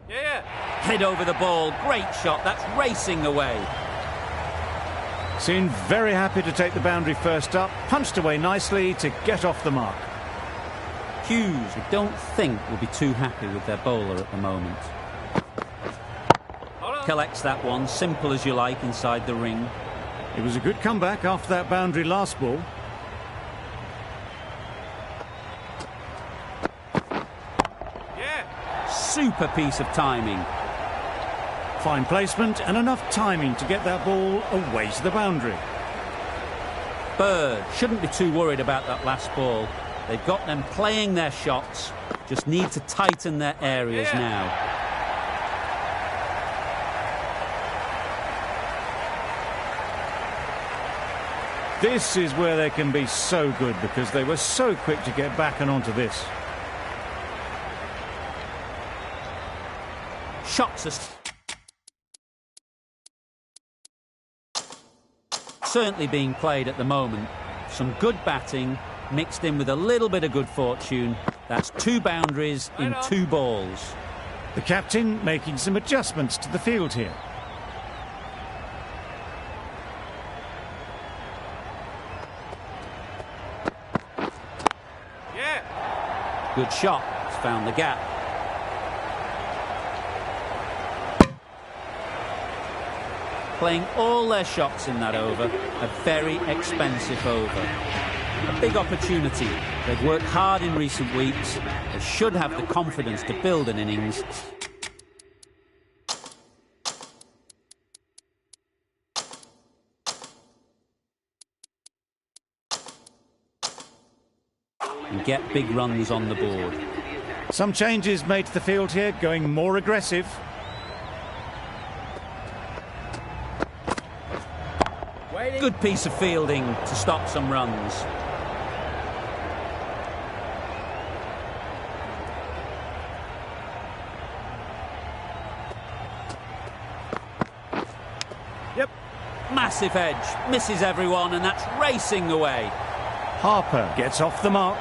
Yeah. Head over the ball, great shot, that's racing away. Seemed very happy to take the boundary first up, punched away nicely to get off the mark. Hughes, I don't think, will be too happy with their bowler at the moment. Collects that one, simple as you like, inside the ring. It was a good comeback after that boundary last ball. Yeah. Super piece of timing. Fine placement and enough timing to get that ball away to the boundary. Bird shouldn't be too worried about that last ball. They've got them playing their shots, just need to tighten their areas now. This is where they can be so good because they were so quick to get back and onto this. Shots are certainly being played at the moment. Some good batting mixed in with a little bit of good fortune. That's 2 boundaries in 2 balls. The captain making some adjustments to the field here. Good shot, it's found the gap. Playing all their shots in that over, a very expensive over. A big opportunity. They've worked hard in recent weeks. They should have the confidence to build an innings. And get big runs on the board. Some changes made to the field here, going more aggressive. Good piece of fielding to stop some runs. Yep. Massive edge, misses everyone, and that's racing away. Harper gets off the mark.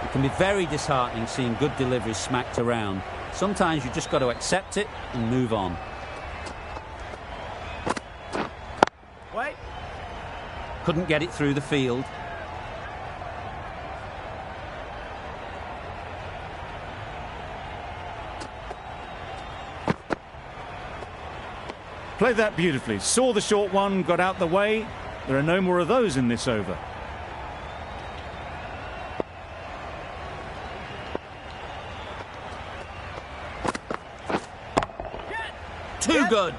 It can be very disheartening seeing good deliveries smacked around. Sometimes you've just got to accept it and move on. Wait. Couldn't get it through the field. Played that beautifully. Saw the short one, got out the way. There are no more of those in this over. Too good.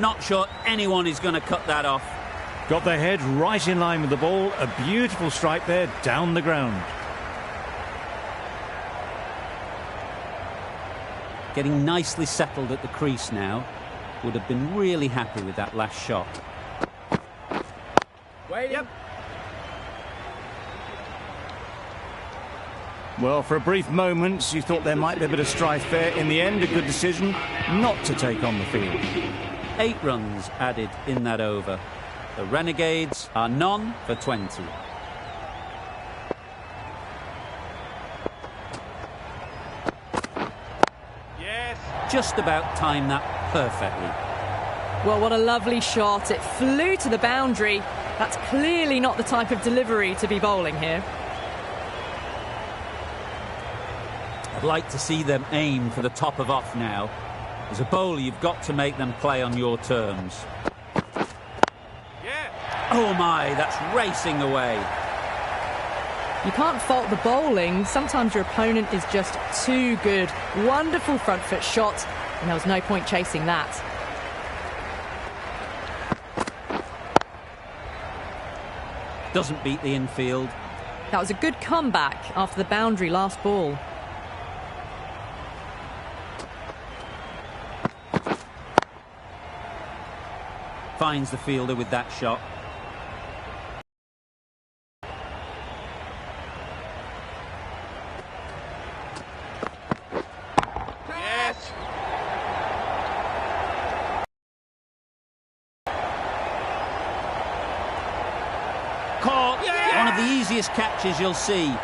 Not sure anyone is going to cut that off. Got their head right in line with the ball. A beautiful strike there down the ground. Getting nicely settled at the crease now. Would have been really happy with that last shot. Yep. Well, for a brief moment, you thought there might be a bit of strife there. In the end, a good decision not to take on the field. 8 runs added in that over. The Renegades are none for 20. Yes. Just about timed that perfectly. Well, what a lovely shot. It flew to the boundary. That's clearly not the type of delivery to be bowling here. I'd like to see them aim for the top of off now. As a bowler, you've got to make them play on your terms. Yeah. Oh my, that's racing away. You can't fault the bowling. Sometimes your opponent is just too good. Wonderful front foot shot, and there was no point chasing that. Doesn't beat the infield. That was a good comeback after the boundary last ball. Finds the fielder with that shot. Yes. Caught. Yeah. One of the easiest catches you'll see.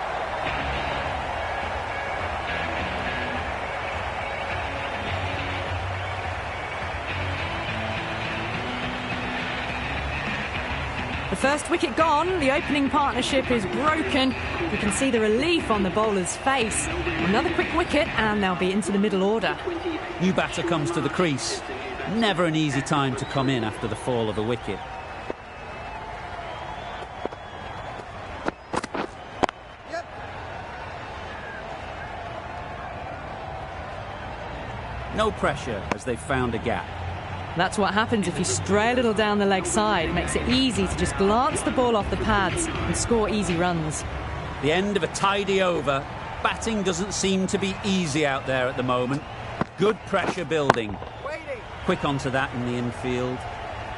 The first wicket gone, the opening partnership is broken. You can see the relief on the bowler's face. Another quick wicket and they'll be into the middle order. New batter comes to the crease. Never an easy time to come in after the fall of a wicket. No pressure as they've found a gap. That's what happens if you stray a little down the leg side. Makes it easy to just glance the ball off the pads and score easy runs. The end of a tidy over. Batting doesn't seem to be easy out there at the moment. Good pressure building. Quick onto that in the infield.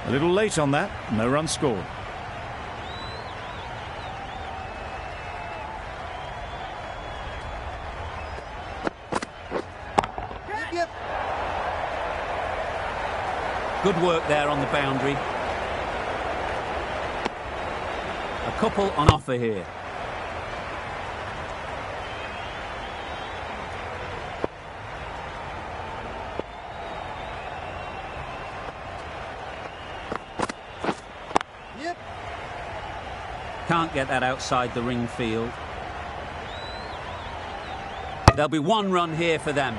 A little late on that, no run scored. Good work there on the boundary. A couple on offer here. Can't get that outside the ring field. There'll be one run here for them.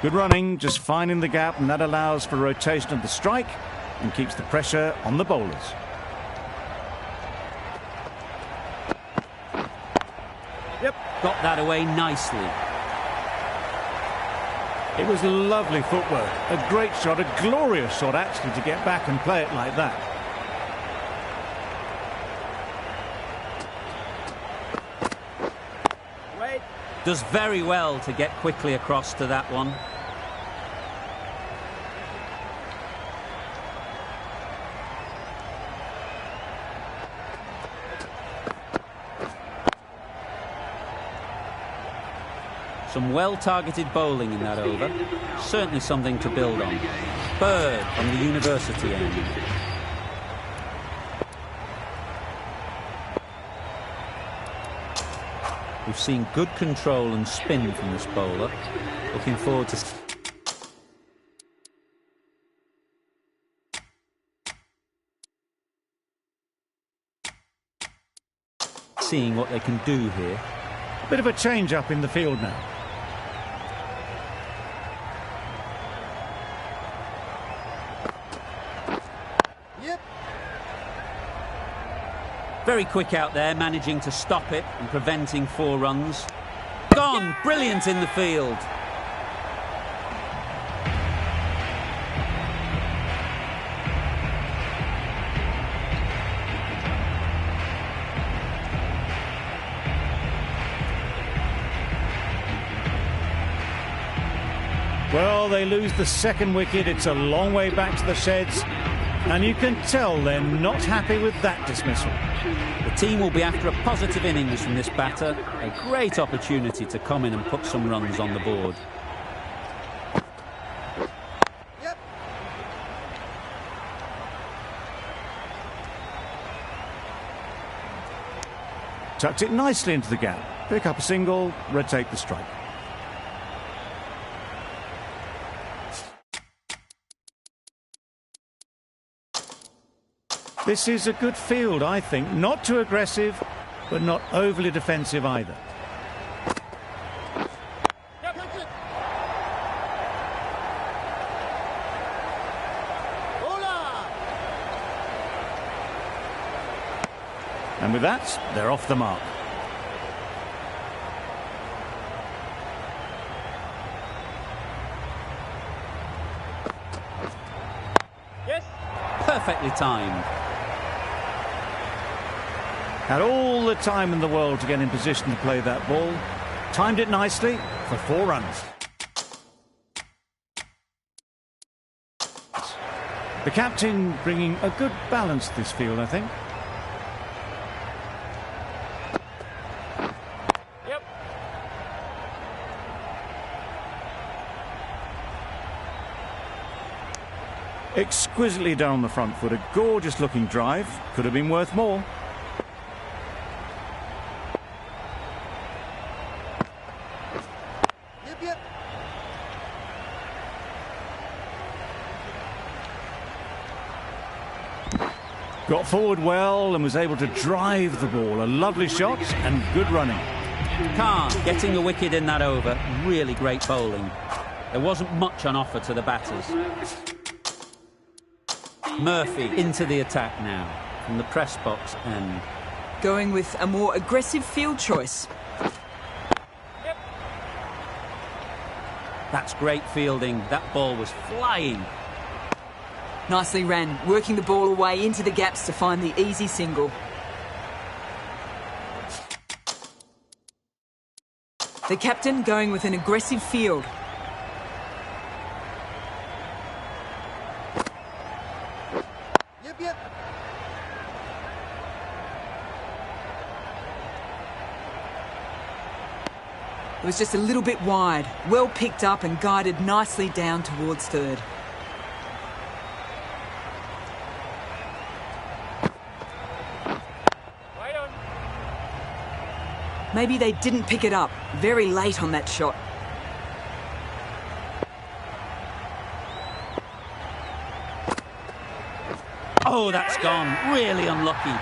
Good running, just finding the gap, and that allows for rotation of the strike and keeps the pressure on the bowlers. Yep. Got that away nicely. It was lovely footwork. A great shot, a glorious shot actually, to get back and play it like that. Does very well to get quickly across to that one. Some well-targeted bowling in that over. Certainly something to build on. Bird on the university end. We've seen good control and spin from this bowler. Looking forward to seeing what they can do here. A bit of a change up in the field now. Very quick out there, managing to stop it and preventing 4 runs. Gone! Brilliant in the field. Well, they lose the second wicket. It's a long way back to the sheds. And you can tell they're not happy with that dismissal. The team will be after a positive innings from this batter. A great opportunity to come in and put some runs on the board. Tucked it nicely into the gap. Pick up a single, rotate the strike. This is a good field, I think. Not too aggressive, but not overly defensive either. And with that, they're off the mark. Yes. Perfectly timed. Had all the time in the world to get in position to play that ball. Timed it nicely for 4 runs. The captain bringing a good balance to this field, I think. Yep. Exquisitely done on the front foot. A gorgeous looking drive. Could have been worth more. Got forward well and was able to drive the ball. A lovely shot and good running. Khan getting a wicket in that over. Really great bowling. There wasn't much on offer to the batters. Murphy into the attack now from the press box end. Going with a more aggressive field choice. That's great fielding. That ball was flying. Nicely ran, working the ball away into the gaps to find the easy single. The captain going with an aggressive field. Yep. It was just a little bit wide, well picked up and guided nicely down towards third. Maybe they didn't pick it up. Very late on that shot. Oh, that's gone. Really unlucky.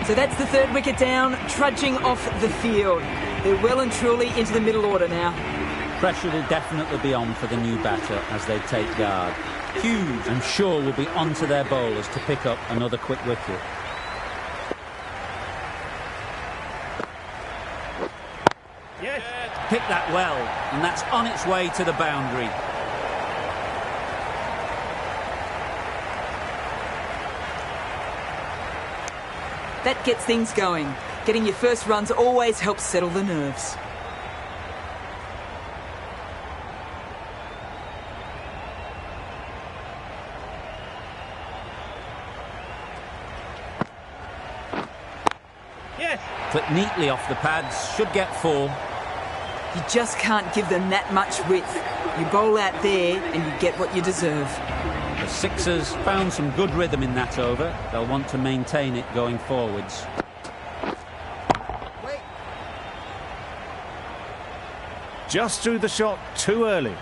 So that's the third wicket down, trudging off the field. They're well and truly into the middle order now. Pressure will definitely be on for the new batter as they take guard. Hughes and Shaw will be onto their bowlers to pick up another quick wicket. Yes. Pick that well, and that's on its way to the boundary. That gets things going. Getting your first runs always helps settle the nerves. Yes. Clip neatly off the pads, should get 4. You just can't give them that much width. You bowl out there and you get what you deserve. The Sixers found some good rhythm in that over. They'll want to maintain it going forwards. Wait. Just threw the shot too early.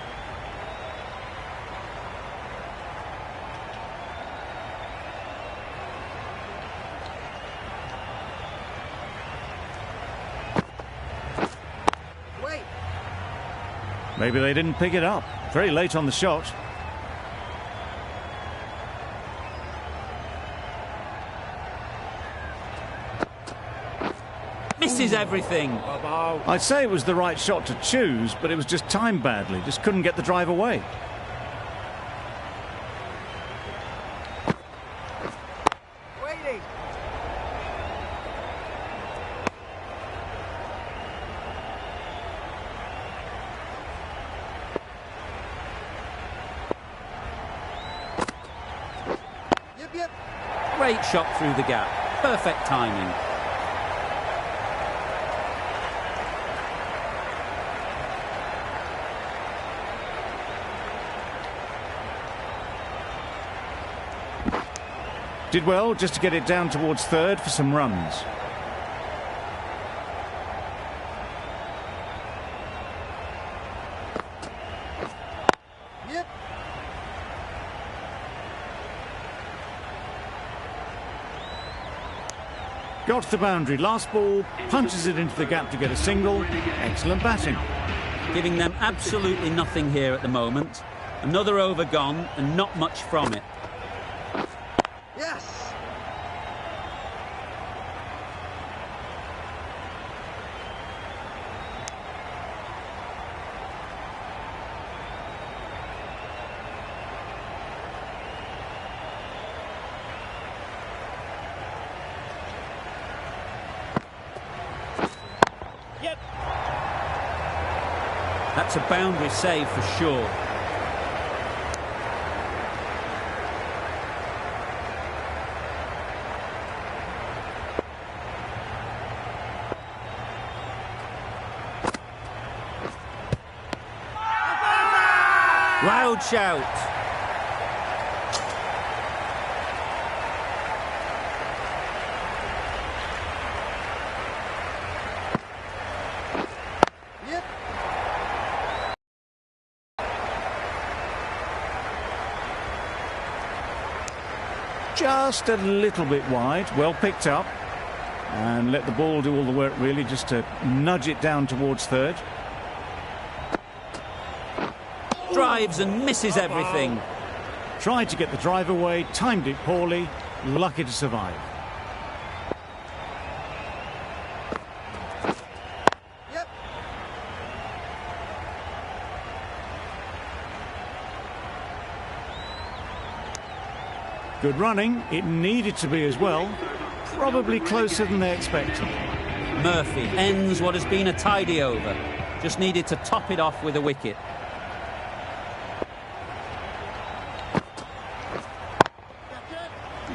Wait. Maybe they didn't pick it up. Very late on the shot. Misses everything. I'd say it was the right shot to choose, but it was just timed badly. Just couldn't get the drive away. Waiting. Yep. Great shot through the gap. Perfect timing. Did well just to get it down towards third for some runs. Yep. Got to the boundary. Last ball, punches it into the gap to get a single. Excellent batting. Giving them absolutely nothing here at the moment. Another over gone and not much from it. Yes. Yep. That's a boundary save for sure. Loud shout. just a little bit wide. Well picked up. And let the ball do all the work, really, just to nudge it down towards third. Drives and misses everything. Tried to get the drive away, timed it poorly, lucky to survive. Yep. Good running. It needed to be as well. Probably closer than they expected. Murphy ends what has been a tidy over. Just needed to top it off with a wicket.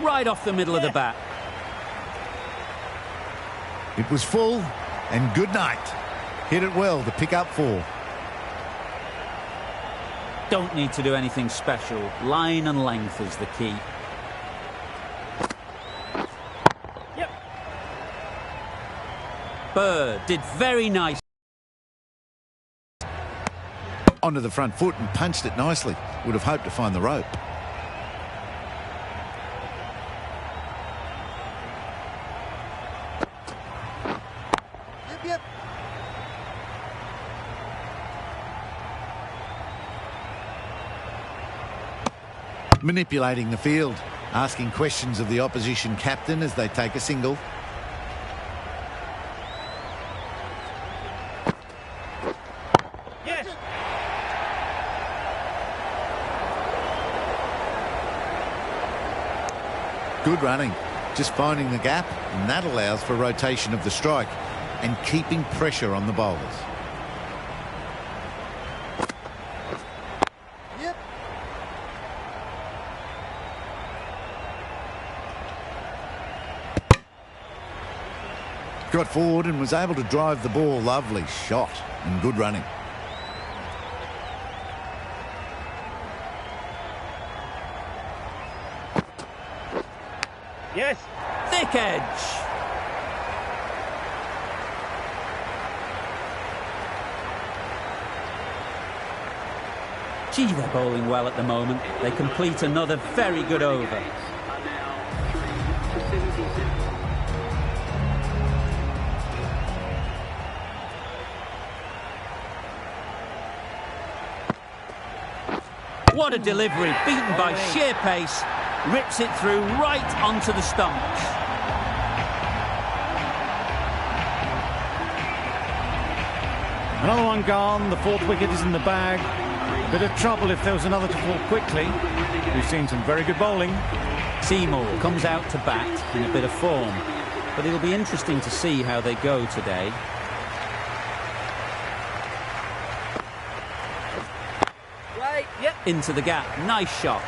Right off the middle of the bat. It was full, and good night. Hit it well to pick up 4. Don't need to do anything special. Line and length is the key. Bird did very nice. Onto the front foot and punched it nicely. Would have hoped to find the rope. Yep, yep. Manipulating the field, asking questions of the opposition captain as they take a single. Yes. Good running, just finding the gap, and that allows for rotation of the strike and keeping pressure on the bowlers. Yep. Got forward and was able to drive the ball. Lovely shot and good running. Yes. Thick edge. Gee, they're bowling well at the moment. They complete another very good over. What a delivery, beaten by sheer pace, rips it through right onto the stumps. Another one gone, the 4th wicket is in the bag. Bit of trouble if there was another to fall quickly. We've seen some very good bowling. Seymour comes out to bat in a bit of form, but it'll be interesting to see how they go today. Right. Yep. Into the gap, nice shot.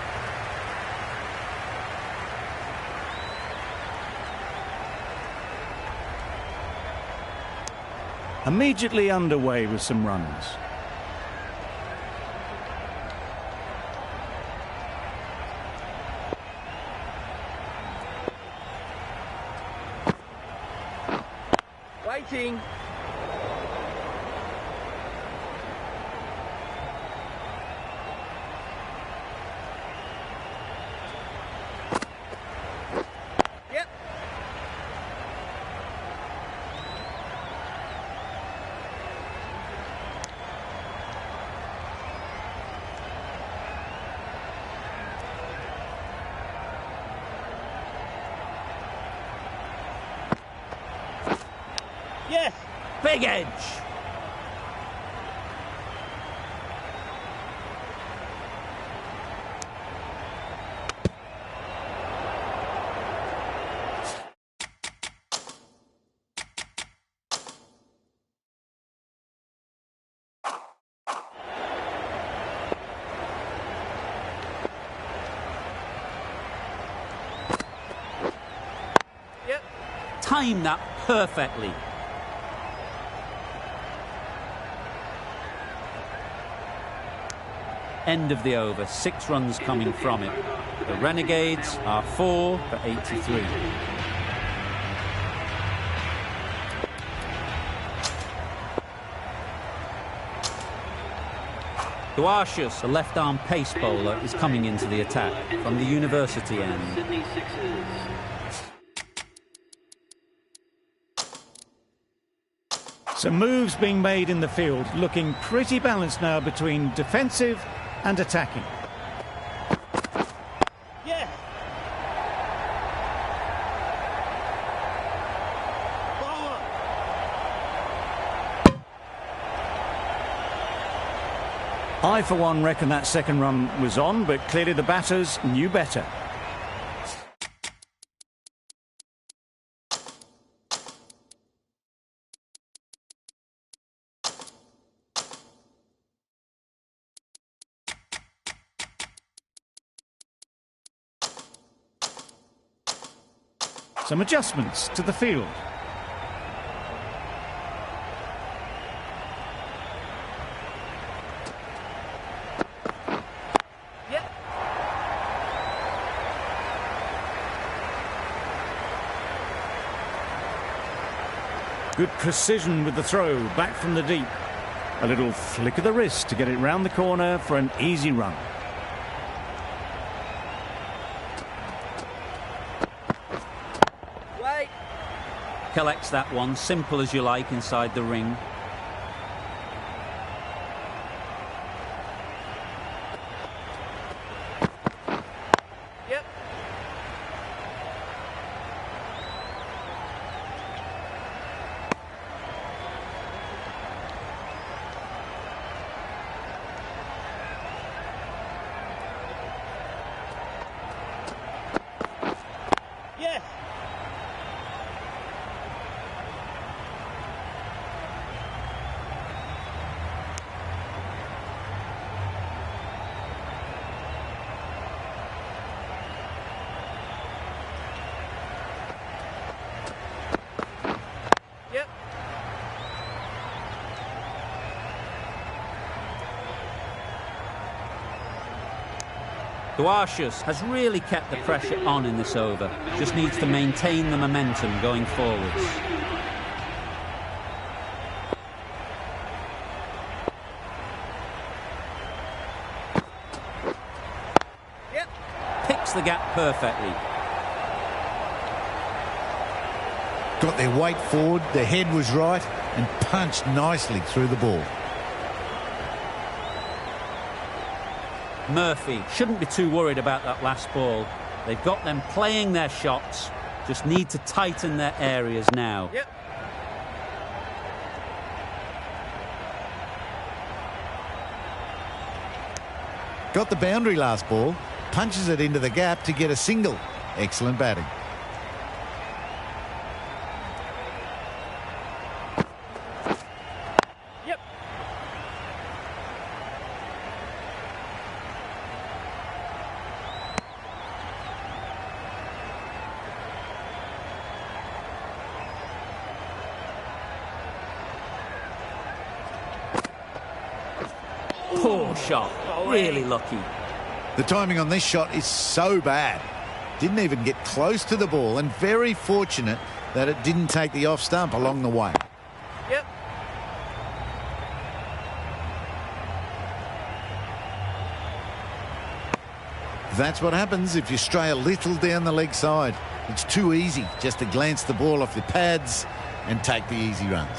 Immediately underway with some runs. Waiting. Yep. Yes. Big edge. Yep. Timed that perfectly. End of the over, 6 runs coming from it. The Renegades are 4 for 83. Duarcius, a left-arm pace bowler, is coming into the attack from the university end. Some moves being made in the field, looking pretty balanced now between defensive and attacking. Yeah. Bowler. I, for one, reckon that second run was on, but clearly the batters knew better. Some adjustments to the field. Yep. Good precision with the throw, back from the deep. A little flick of the wrist to get it round the corner for an easy run. Wait. Collects that one, simple as you like, inside the ring. Yep. Yes. Yep. Duarcius has really kept the pressure on in this over. Just needs to maintain the momentum going forwards. Yep. Picks the gap perfectly. Got their weight forward, their head was right, and punched nicely through the ball. Murphy shouldn't be too worried about that last ball. They've got them playing their shots, just need to tighten their areas now. Yep. Got the boundary last ball, punches it into the gap to get a single. Excellent batting. Yep. Poor shot, really lucky. The timing on this shot is so bad. Didn't even get close to the ball, and very fortunate that it didn't take the off stump along the way. Yep. That's what happens if you stray a little down the leg side. It's too easy just to glance the ball off the pads and take the easy runs.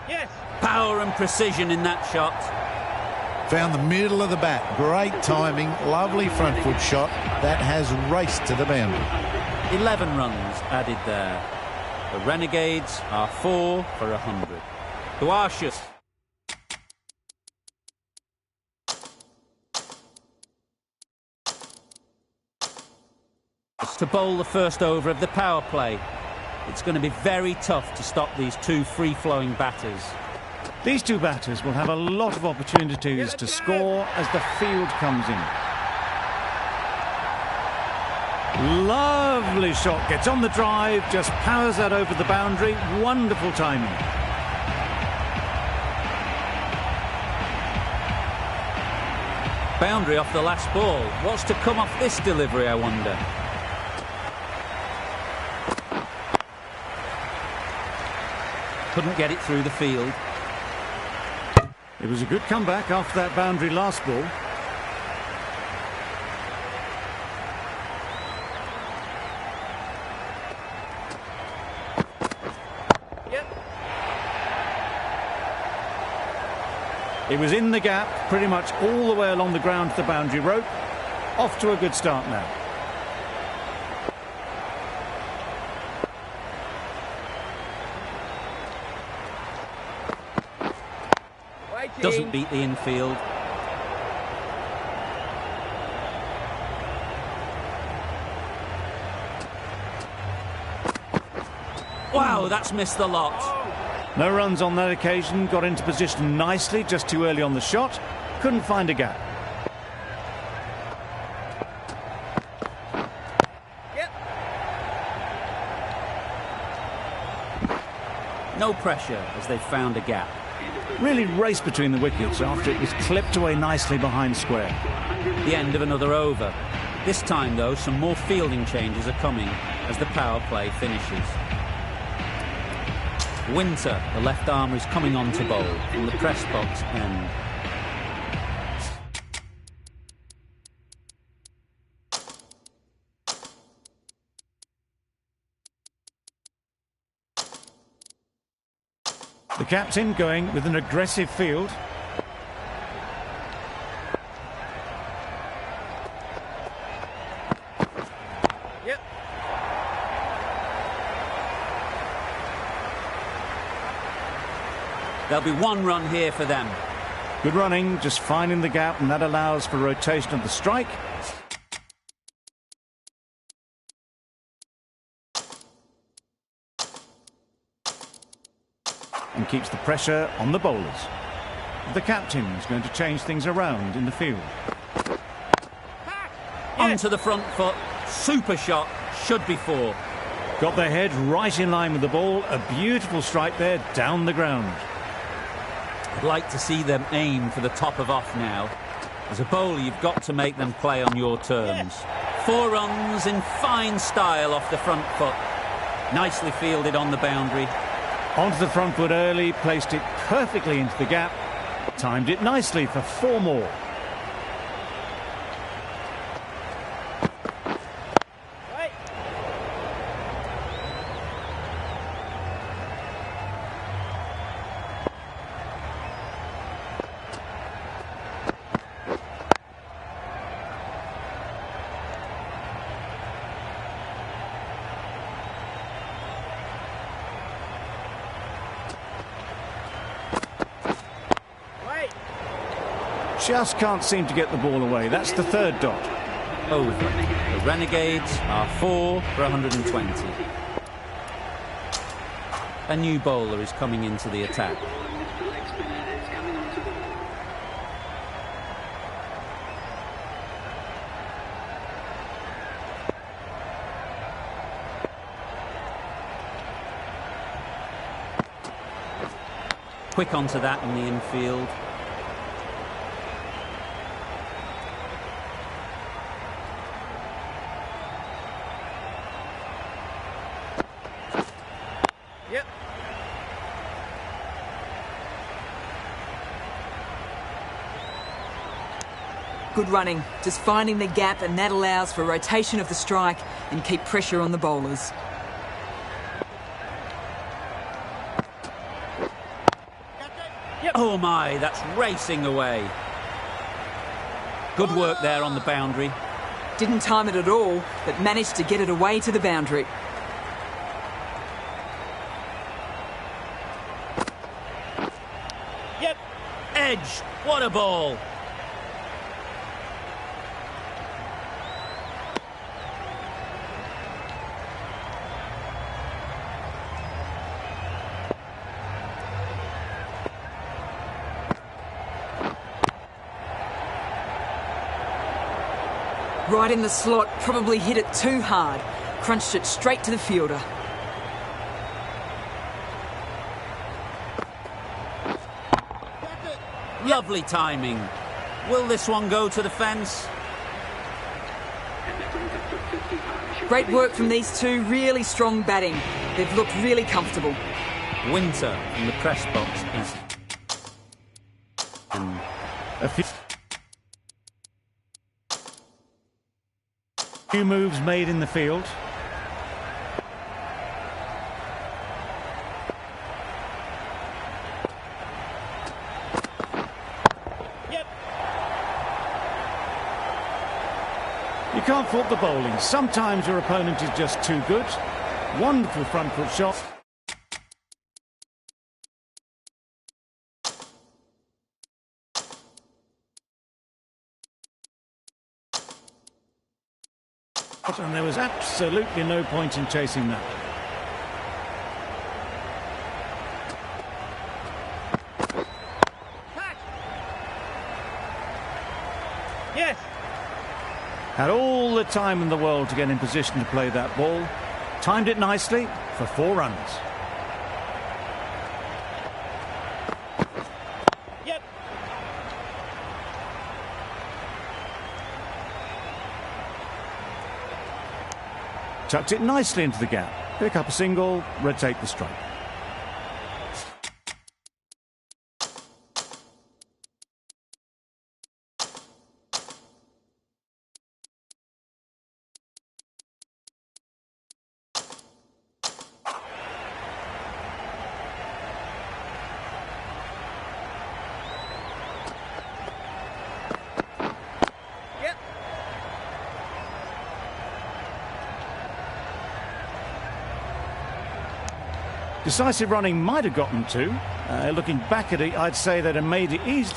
Yes. Power and precision in that shot. Found the middle of the bat. Great timing. Lovely front foot shot. That has raced to the boundary. 11 runs added there. The Renegades are 4 for 100. Duarcius. To bowl the first over of the power play. It's going to be very tough to stop these two free-flowing batters. These two batters will have a lot of opportunities to score as the field comes in. Lovely shot, gets on the drive, just powers that over the boundary. Wonderful timing. Boundary off the last ball. What's to come off this delivery, I wonder? Couldn't get it through the field. It was a good comeback after that boundary last ball. It was in the gap, pretty much all the way along the ground to the boundary rope. Off to a good start now. Doesn't beat the infield. Wow, that's missed the lot. No runs on that occasion, got into position nicely, just too early on the shot. Couldn't find a gap. No pressure as they found a gap. Really raced between the wickets after it was clipped away nicely behind square. The end of another over. This time, though, some more fielding changes are coming as the power play finishes. Winter, the left armer, is coming on to bowl from the press box end. The captain going with an aggressive field. There'll be one run here for them. Good running, just finding the gap, and that allows for rotation of the strike. And keeps the pressure on the bowlers. The captain is going to change things around in the field. Onto the front foot. Super shot. Should be four. Got their head right in line with the ball. A beautiful strike there down the ground. I'd like to see them aim for the top of off now. As a bowler, you've got to make them play on your terms. 4 runs in fine style off the front foot. Nicely fielded on the boundary. Onto the front foot early, placed it perfectly into the gap. Timed it nicely for 4 more. Just can't seem to get the ball away. That's the 3rd dot. Over. The Renegades are 4 for 120. A new bowler is coming into the attack. Quick onto that in the infield. Good running, just finding the gap, and that allows for rotation of the strike and keep pressure on the bowlers. Oh my, that's racing away. Good work there on the boundary. Didn't time it at all, but managed to get it away to the boundary. Edge, what a ball. Right in the slot, probably hit it too hard. Crunched it straight to the fielder. Lovely timing. Will this one go to the fence? Great work from these two, really strong batting. They've looked really comfortable. Winter from the press box is And A few moves made in the field. Yep. You can't fault the bowling. Sometimes your opponent is just too good. Wonderful front foot shot. And there was absolutely no point in chasing that. Catch. Yes. Had all the time in the world to get in position to play that ball. Timed it nicely for 4 runs. Yep. Tucked it nicely into the gap. Pick up a single, rotate the strike. Yep. Decisive running might have gotten 2. Looking back at it, I'd say they'd have made it easy.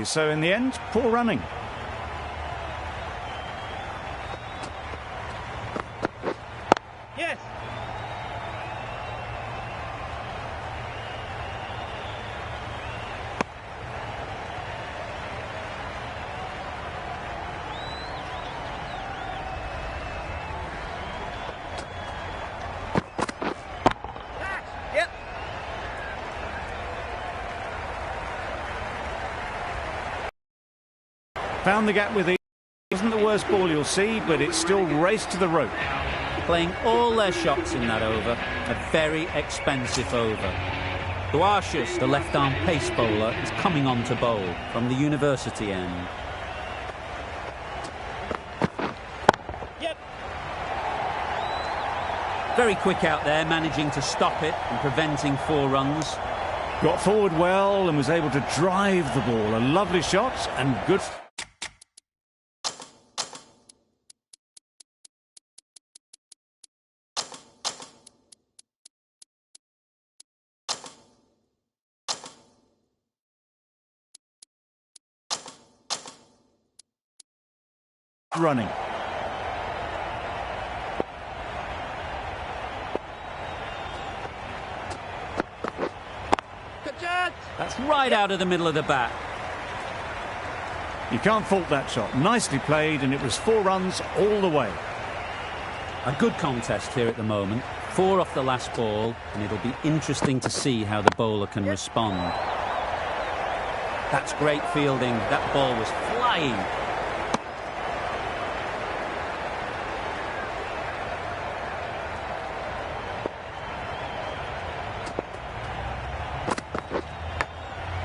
So in the end, poor running. Yes. Catch. Yep. Found the gap with it. Isn't the worst ball you'll see, but it's still raced to the rope. playing all their shots in that over. A very expensive over. Duarcius, the left-arm pace bowler, is coming on to bowl from the university end. Yep. Very quick out there, managing to stop it and preventing 4 runs. Got forward well and was able to drive the ball. A lovely shot and good. Running. That's right out of the middle of the bat. You can't fault that shot. Nicely played, and it was 4 runs all the way. A good contest here at the moment. 4 off the last ball, and it'll be interesting to see how the bowler can respond. That's great fielding. That ball was flying.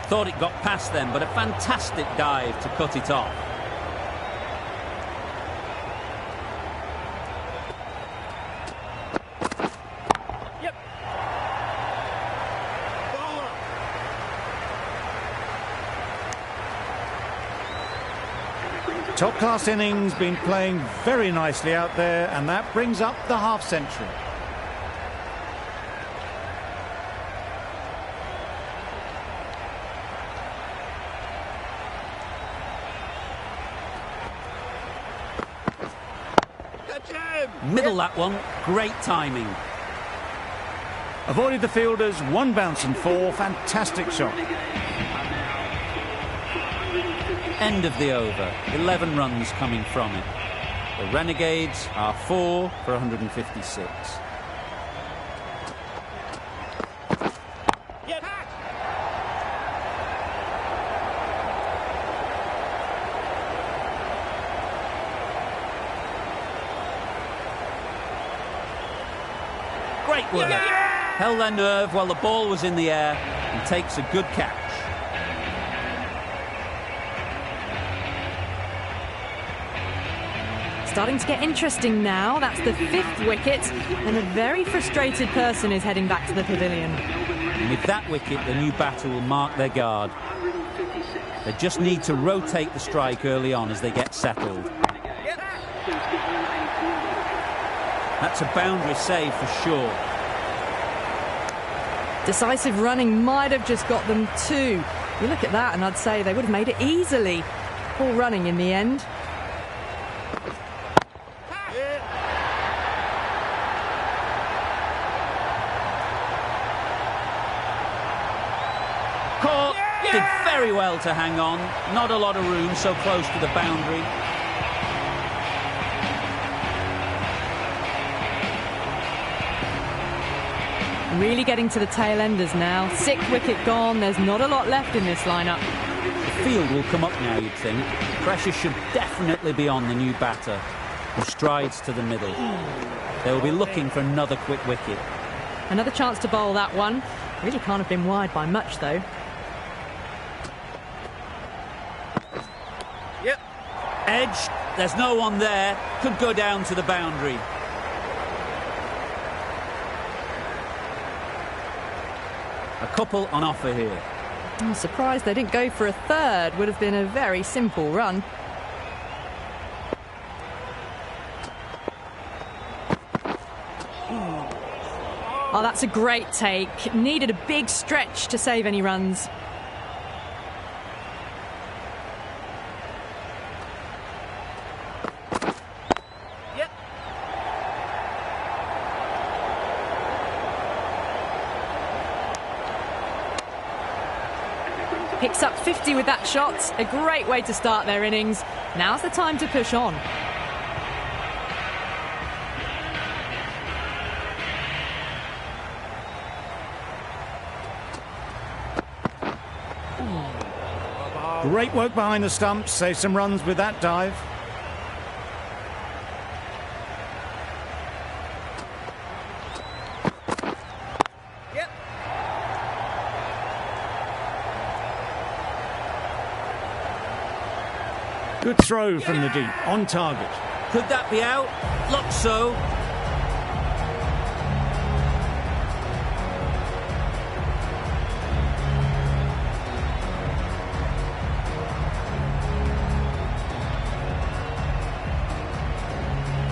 Thought it got past them, but a fantastic dive to cut it off. Yep. Bowler. Top-class innings, been playing very nicely out there, and that brings up the half-century. Middle that one, great timing. Avoided the fielders, 1 bounce and 4, fantastic shot. End of the over, 11 runs coming from it. The Renegades are 4 for 156. Yep. Great work. Held their nerve while the ball was in the air and takes a good catch. Starting to get interesting now. That's the 5th wicket, and a very frustrated person is heading back to the pavilion. And with that wicket, the new batter will mark their guard. They just need to rotate the strike early on as they get settled. That's a boundary save for sure. Decisive running might have just got them 2. You look at that and I'd say they would have made it easily. Poor running in the end. Caught. Did very well to hang on. Not a lot of room so close to the boundary. Really getting to the tail enders now. 6th wicket gone. There's not a lot left in this lineup. The field will come up now, you'd think. Pressure should definitely be on the new batter, who strides to the middle. They will be looking for another quick wicket. Another chance to bowl that one. Really can't have been wide by much, though. Yep. Edge. There's no one there. Could go down to the boundary. A couple on offer here. I'm surprised they didn't go for a 3rd. Would have been a very simple run. Oh, that's a great take. Needed a big stretch to save any runs. Yep. Picks up 50 with that shot. A great way to start their innings. Now's the time to push on. Great work behind the stumps. Save some runs with that dive. Yep. Good throw from the deep. On target. Could that be out? Looks so.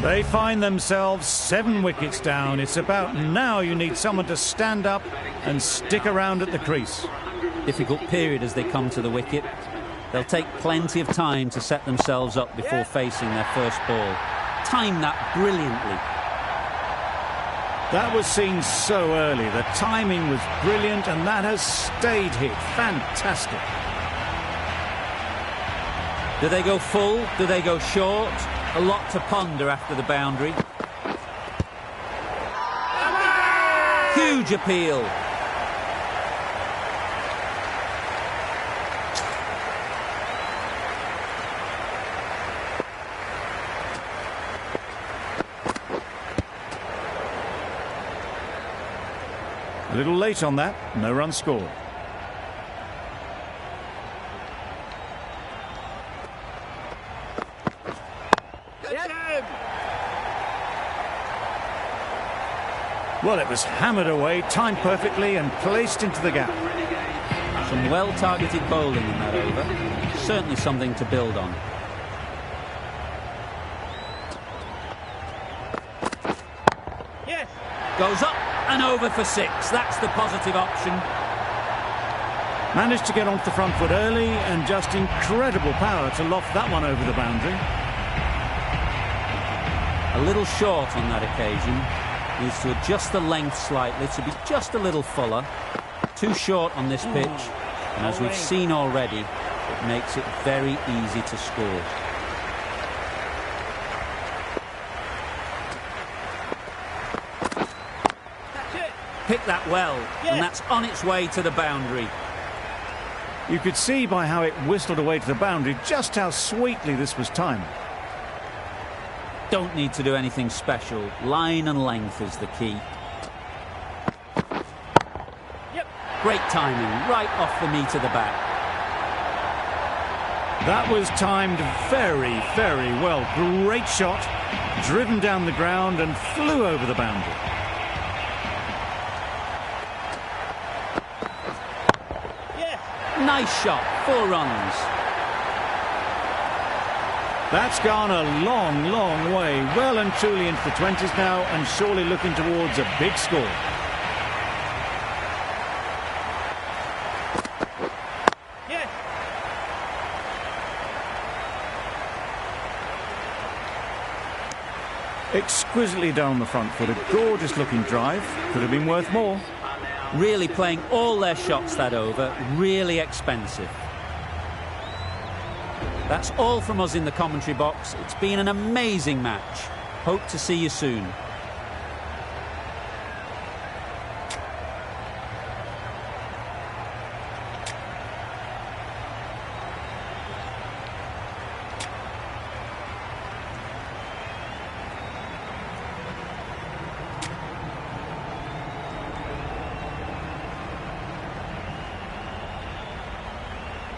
They find themselves 7 wickets down. It's about now you need someone to stand up and stick around at the crease. Difficult period as they come to the wicket. They'll take plenty of time to set themselves up before facing their first ball. Time that brilliantly. That was seen so early. The timing was brilliant and that has stayed hit. Fantastic. Do they go full? Do they go short? A lot to ponder after the boundary. Huge appeal. A little late on that. No run scored. Well, it was hammered away, timed perfectly and placed into the gap. Some well-targeted bowling in that over. Certainly something to build on. Yes. Goes up and over for 6. That's the positive option. Managed to get onto the front foot early and just incredible power to loft that one over the boundary. A little short on that occasion. Needs to adjust the length slightly to be just a little fuller. Too short on this pitch, and as we've seen already, it makes it very easy to score. That's it. Pick that well, and that's on its way to the boundary. You could see by how it whistled away to the boundary just how sweetly this was timed. Don't need to do anything special. Line and length is the key. Great timing, right off the meat of the bat. That was timed very, very well. Great shot, driven down the ground and flew over the boundary. Yes. Nice shot, 4 runs. That's gone a long, long way. Well and truly into the 20s now and surely looking towards a big score. Yes. Exquisitely down the front foot. A gorgeous looking drive. Could have been worth more. Really playing all their shots that over. Really expensive. That's all from us in the commentary box. It's been an amazing match. Hope to see you soon.